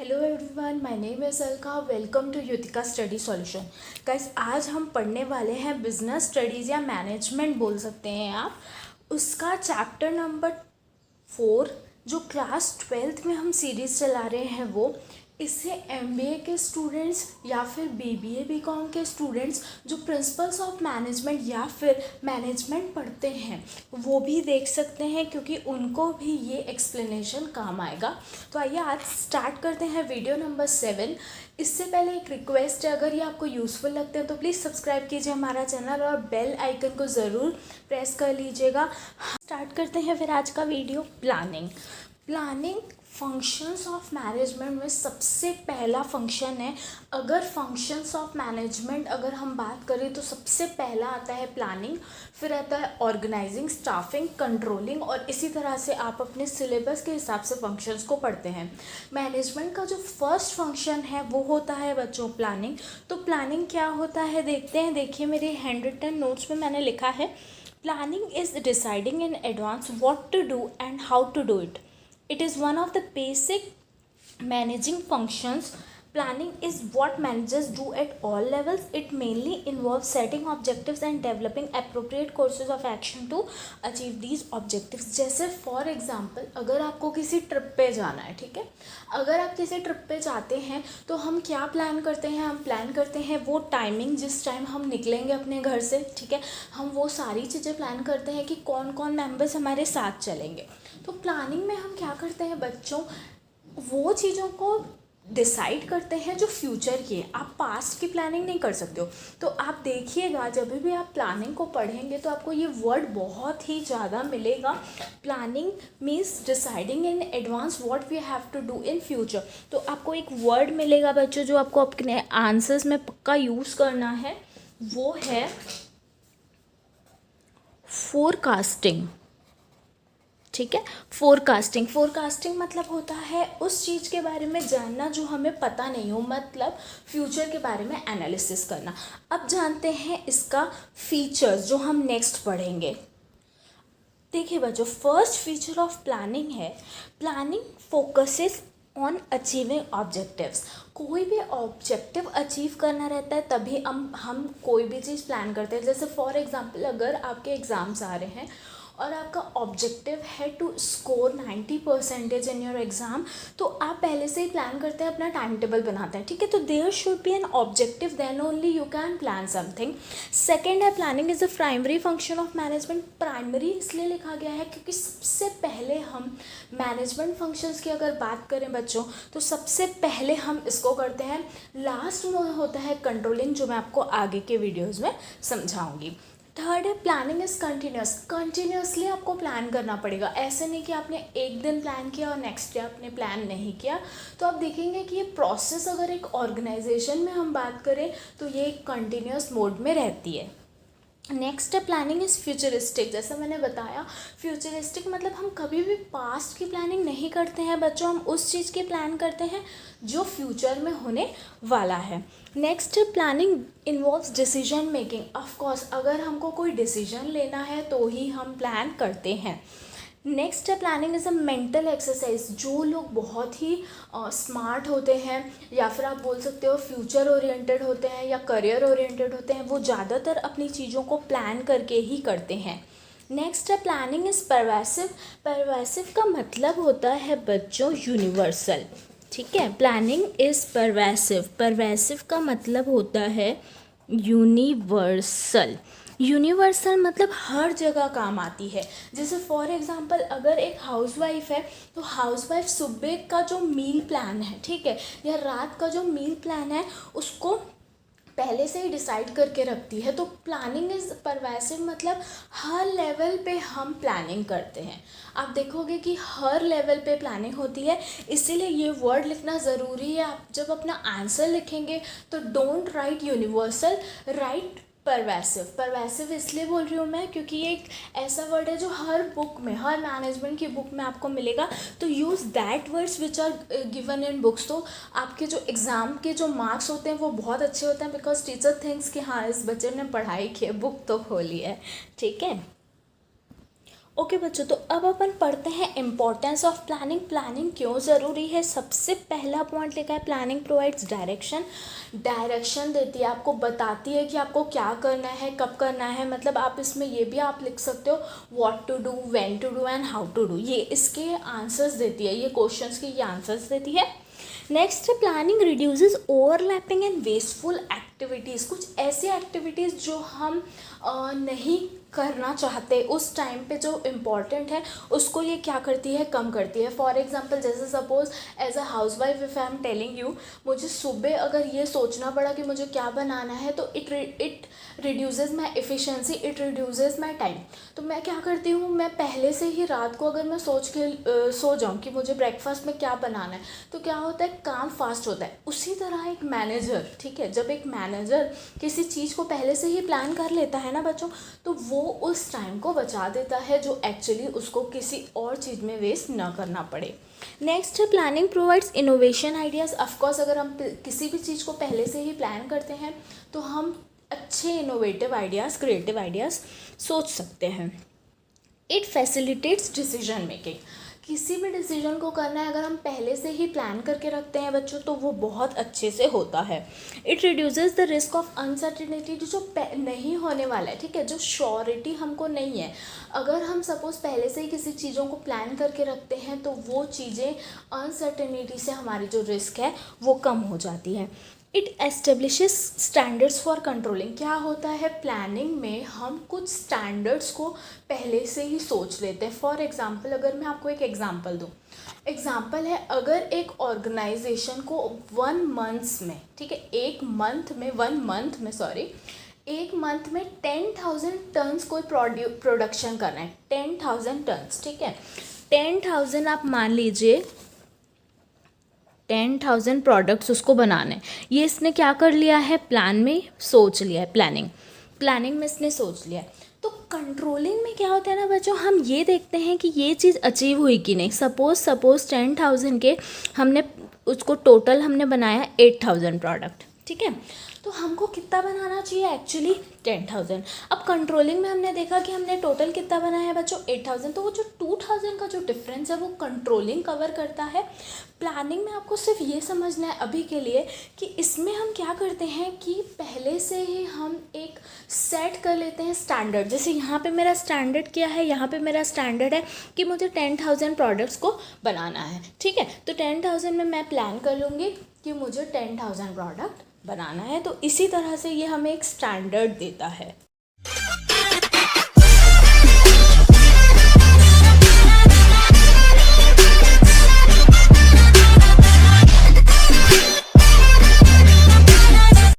Hello everyone, my name is Alka. Welcome to Yutika study solution. Guys, आज हम पढ़ने वाले हैं बिजनेस स्टडीज़ या मैनेजमेंट बोल सकते हैं आप, उसका चैप्टर नंबर 4 जो क्लास 12th में हम सीरीज़ चला रहे हैं वो। इससे एमबीए के स्टूडेंट्स या फिर बीबीए बीकॉम के स्टूडेंट्स जो प्रिंसिपल्स ऑफ मैनेजमेंट या फिर मैनेजमेंट पढ़ते हैं वो भी देख सकते हैं, क्योंकि उनको भी ये एक्सप्लेनेशन काम आएगा। तो आइए आज स्टार्ट करते हैं वीडियो नंबर 7। इससे पहले एक रिक्वेस्ट है, अगर ये आपको यूज़फुल लगता है तो प्लीज़ सब्सक्राइब कीजिए हमारा चैनल और बेल आइकन को ज़रूर प्रेस कर लीजिएगा। स्टार्ट करते हैं फिर आज का video. Planning functions of management में सबसे पहला फंक्शन है। अगर फंक्शंस ऑफ मैनेजमेंट अगर हम बात करें तो सबसे पहला आता है प्लानिंग, फिर आता है ऑर्गेनाइजिंग, स्टाफिंग, कंट्रोलिंग, और इसी तरह से आप अपने सिलेबस के हिसाब से फंक्शंस को पढ़ते हैं। मैनेजमेंट का जो फर्स्ट फंक्शन है वो होता है बच्चों प्लानिंग। तो प्लानिंग क्या होता है देखते हैं। देखिए मेरे हैंड रिटन नोट्स में मैंने लिखा है, planning is deciding in advance what to do and how to do it. It is one of the basic managing functions. Planning is what managers do at all levels. It mainly involves setting objectives and developing appropriate courses of action to achieve these objectives. जैसे for example अगर आपको किसी trip पे जाना है, ठीक है, अगर आप किसी ट्रिप पे जाते हैं तो हम क्या प्लान करते हैं, हम प्लान करते हैं वो टाइमिंग जिस टाइम हम निकलेंगे अपने घर से, ठीक है, हम वो सारी चीज़ें प्लान करते हैं कि कौन कौन मेंबर्स हमारे साथ चलेंगे। तो प्लानिंग में हम क्या करते हैं बच्चों, वो चीज़ों को डिसाइड करते हैं जो फ्यूचर की है। आप पास्ट की प्लानिंग नहीं कर सकते हो। तो आप देखिएगा जब भी आप प्लानिंग को पढ़ेंगे तो आपको ये वर्ड बहुत ही ज़्यादा मिलेगा। Planning means deciding in advance what we have to do in future. तो आपको एक वर्ड मिलेगा बच्चों जो आपको अपने आंसर्स में पक्का यूज़ करना है, वो है फोरकास्टिंग। ठीक है, फोरकास्टिंग मतलब होता है उस चीज़ के बारे में जानना जो हमें पता नहीं हो, मतलब फ्यूचर के बारे में एनालिसिस करना। अब जानते हैं इसका फीचर्स जो हम नेक्स्ट पढ़ेंगे। देखिए बच्चों, फर्स्ट फीचर ऑफ प्लानिंग है, planning focuses on achieving objectives. कोई भी ऑब्जेक्टिव अचीव करना रहता है तभी हम कोई भी चीज़ प्लान करते हैं। जैसे फॉर एग्जांपल अगर आपके एग्ज़ाम्स आ रहे हैं और आपका ऑब्जेक्टिव है to score 90% in your exam, तो आप पहले से ही प्लान करते हैं, अपना टाइम टेबल बनाते हैं, ठीक है। तो there should be an objective, then only you can plan something. Second है, planning is a primary function of management. Primary इसलिए लिखा गया है क्योंकि सबसे पहले हम मैनेजमेंट फंक्शंस की अगर बात करें बच्चों तो सबसे पहले हम इसको करते हैं। लास्ट में होता है कंट्रोलिंग, जो मैं आपको आगे के वीडियोज़ में समझाऊंगी। थर्ड है, प्लानिंग इज़ कंटिन्यूसली आपको प्लान करना पड़ेगा। ऐसे नहीं कि आपने एक दिन प्लान किया और नेक्स्ट डे आपने प्लान नहीं किया। तो आप देखेंगे कि ये प्रोसेस अगर एक ऑर्गेनाइजेशन में हम बात करें तो ये एक कंटिन्यूस मोड में रहती है। नेक्स्ट है, प्लानिंग इज़ फ्यूचरिस्टिक। जैसा मैंने बताया, फ्यूचरिस्टिक मतलब हम कभी भी पास्ट की प्लानिंग नहीं करते हैं बच्चों, हम उस चीज़ की प्लान करते हैं जो फ्यूचर में होने वाला है। नेक्स्ट है, planning involves decision making. Of course अगर हमको कोई डिसीजन लेना है तो ही हम प्लान करते हैं। नेक्स्ट है, planning is a mental exercise. जो लोग बहुत ही स्मार्ट होते हैं या फिर आप बोल सकते हो फ्यूचर ओरिएंटेड होते हैं या करियर ओरिएंटेड होते हैं, वो ज़्यादातर अपनी चीज़ों को प्लान करके ही करते हैं। नेक्स्ट है, प्लानिंग इज़ परवेसिव का मतलब होता है बच्चों यूनिवर्सल, ठीक है। प्लानिंग इज़ परवेसिव का मतलब होता है यूनिवर्सल मतलब हर जगह काम आती है। जैसे फॉर एग्जांपल अगर एक हाउसवाइफ है तो हाउसवाइफ सुबह का जो मील प्लान है, ठीक है, या रात का जो मील प्लान है उसको पहले से ही डिसाइड करके रखती है। तो प्लानिंग इज़ परवेसिव मतलब हर लेवल पे हम प्लानिंग करते हैं। आप देखोगे कि हर लेवल पे प्लानिंग होती है, इसीलिए ये वर्ड लिखना ज़रूरी है। आप जब अपना आंसर लिखेंगे तो don't write universal, right pervasive इसलिए बोल रही हूँ मैं क्योंकि ये एक ऐसा वर्ड है जो हर बुक में, हर मैनेजमेंट की बुक में आपको मिलेगा। तो use that words which are given in books. तो आपके जो एग्ज़ाम के जो मार्क्स होते हैं वो बहुत अच्छे होते हैं, बिकॉज टीचर थिंक्स कि हाँ इस बच्चे ने पढ़ाई की है, बुक तो खोली है, ठीक है। ओके बच्चों, तो अब अपन पढ़ते हैं इम्पोर्टेंस ऑफ प्लानिंग। प्लानिंग क्यों ज़रूरी है। सबसे पहला पॉइंट लिखा है प्लानिंग प्रोवाइड्स डायरेक्शन। डायरेक्शन देती है, आपको बताती है कि आपको क्या करना है, कब करना है। मतलब आप इसमें ये भी आप लिख सकते हो what to do, when to do and how to do. ये इसके आंसर्स देती है, ये क्वेश्चंस के ये आंसर्स देती है। नेक्स्ट है planning reduces overlapping and wasteful activities. कुछ ऐसी एक्टिविटीज़ जो हम नहीं करना चाहते उस टाइम पे, जो इम्पॉर्टेंट है, उसको ये क्या करती है, कम करती है। फॉर एग्जांपल जैसे suppose as a housewife if I am telling you, मुझे सुबह अगर ये सोचना पड़ा कि मुझे क्या बनाना है, तो it reduces my efficiency, it reduces my time. तो मैं क्या करती हूँ, मैं पहले से ही रात को अगर मैं सोच के सो जाऊँ कि मुझे ब्रेकफास्ट में क्या बनाना है, तो क्या होता है, काम फास्ट होता है। उसी तरह एक मैनेजर, ठीक है, जब एक मैनेजर किसी चीज़ को पहले से ही प्लान कर लेता है ना बच्चों, तो वो उस टाइम को बचा देता है जो एक्चुअली उसको किसी और चीज़ में वेस्ट ना करना पड़े। नेक्स्ट है planning provides innovation ideas. Of course अगर हम किसी भी चीज़ को पहले से ही प्लान करते हैं तो हम अच्छे इनोवेटिव आइडियाज़, क्रिएटिव आइडियाज़ सोच सकते हैं। It facilitates decision making. किसी भी डिसीजन को करना है अगर हम पहले से ही प्लान करके रखते हैं बच्चों, तो वो बहुत अच्छे से होता है। It reduces the risk of uncertainty, जो नहीं होने वाला है, ठीक है, जो श्योरिटी हमको नहीं है। अगर हम सपोज पहले से ही किसी चीज़ों को प्लान करके रखते हैं तो वो चीज़ें, अनसर्टिनिटी से हमारी जो रिस्क है वो कम हो जाती है। It establishes standards for controlling. क्या होता है, प्लानिंग में हम कुछ स्टैंडर्ड्स को पहले से ही सोच लेते हैं। फॉर एग्जांपल अगर मैं आपको एक एग्जांपल दूँ, एग्जांपल है अगर एक ऑर्गेनाइजेशन को 1 मंथ्स में, ठीक है, एक मंथ में 10,000 टन्स कोई प्रोडक्शन करना है, 10,000 टन्स, ठीक है, 10,000 आप मान लीजिए 10,000 प्रोडक्ट्स उसको बनाने हैं। ये इसने क्या कर लिया है, प्लान में सोच लिया है, प्लानिंग में इसने सोच लिया है। तो कंट्रोलिंग में क्या होता है ना बच्चों, हम ये देखते हैं कि ये चीज़ अचीव हुई कि नहीं। सपोज 10,000 के हमने उसको टोटल हमने बनाया 8,000 प्रोडक्ट, ठीक है, तो हमको कितना बनाना चाहिए एक्चुअली 10,000। अब कंट्रोलिंग में हमने देखा कि हमने टोटल कितना बनाया है बच्चों 8,000, तो वो जो 2,000 का जो डिफरेंस है वो कंट्रोलिंग कवर करता है। प्लानिंग में आपको सिर्फ ये समझना है अभी के लिए कि इसमें हम क्या करते हैं कि पहले से ही हम एक सेट कर लेते हैं स्टैंडर्ड। जैसे यहाँ पे मेरा स्टैंडर्ड क्या है, यहाँ पे मेरा स्टैंडर्ड है कि मुझे 10,000 प्रोडक्ट्स को बनाना है, ठीक है, तो 10,000 में मैं प्लान कर लूँगी कि मुझे 10,000 प्रोडक्ट बनाना है। तो इसी तरह से ये हमें एक स्टैंडर्ड देता है।